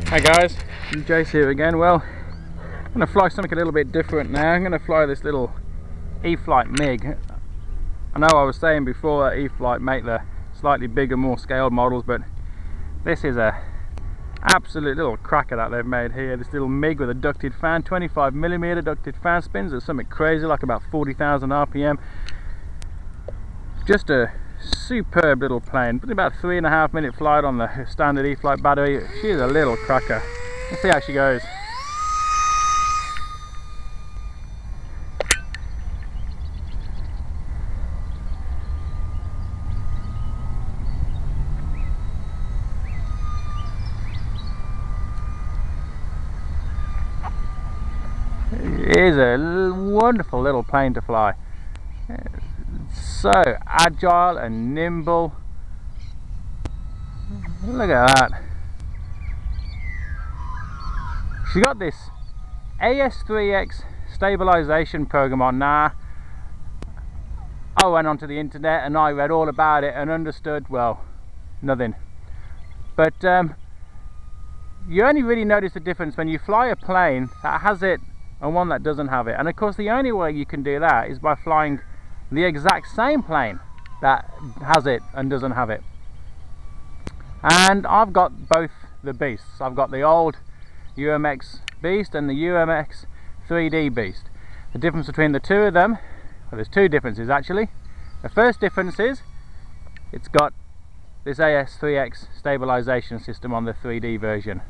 Hi guys, Jace here again. Well, I'm going to fly something a little bit different now. I'm going to fly this little E-flite Mig. I know I was saying before that E-flite make the slightly bigger, more scaled models, but this is a absolute little cracker that they've made here. This little Mig with a ducted fan, 25mm ducted fan, spins at something crazy like about 40,000 RPM. Just a superb little plane, but about 3.5 minute flight on the standard E-flite battery. She's a little cracker. Let's see how she goes. It is a wonderful little plane to fly. So agile and nimble. Look at that. She got this AS3X stabilization program on now. I went onto the internet and I read all about it and understood, well, nothing. But you only really notice the difference when you fly a plane that has it and one that doesn't have it. And of course the only way you can do that is by flying the exact same plane that has it and doesn't have it. And I've got both the beasts. I've got the old UMX Beast and the UMX 3D Beast. The difference between the two of them, well, there's two differences actually. The first difference is it's got this AS3X stabilization system on the 3D version.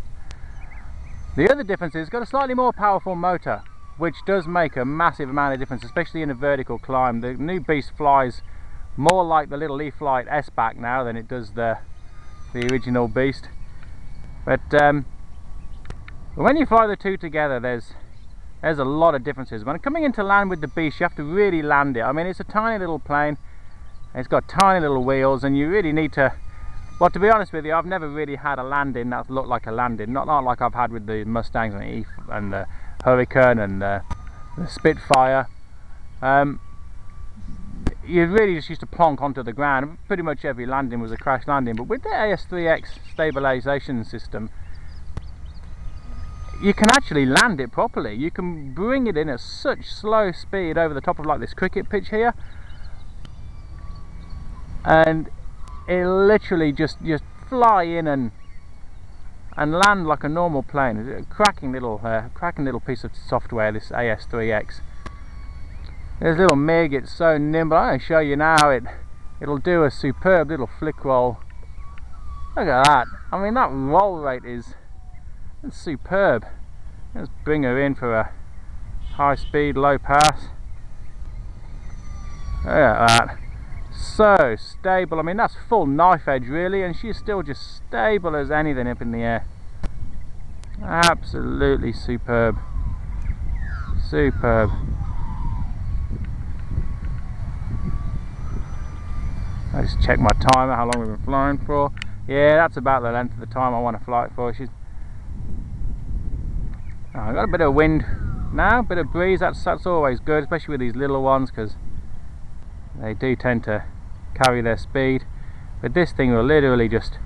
The other difference is it's got a slightly more powerful motor, which does make a massive amount of difference, especially in a vertical climb. The new Beast flies more like the little E-flite S-back now than it does the original Beast. But when you fly the two together, there's a lot of differences. When coming into land with the Beast, you have to really land it. I mean, it's a tiny little plane, it's got tiny little wheels, and you really need to, well, to be honest with you, I've never really had a landing that looked like a landing, not like I've had with the Mustangs and the Hurricane and the Spitfire. You really just used to plonk onto the ground. Pretty much every landing was a crash landing, but with the AS3X stabilization system, you can actually land it properly. You can bring it in at such slow speed over the top of like this cricket pitch here, and it'll literally just fly in and land like a normal plane. It's a cracking little piece of software, this AS3X. This little Mig, it's so nimble. I'm going to show you now how it'll do a superb little flick roll. Look at that. I mean, that roll rate is superb. Let's bring her in for a high speed, low pass. Look at that. So stable. I mean, that's full knife edge really, and she's still just stable as anything up in the air. Absolutely superb. Superb. I just check my timer, how long we've been flying for. Yeah, that's about the length of the time I want to fly it for. I've got a bit of wind now, a bit of breeze. That's always good, especially with these little ones, because they do tend to carry their speed. But this thing will literally just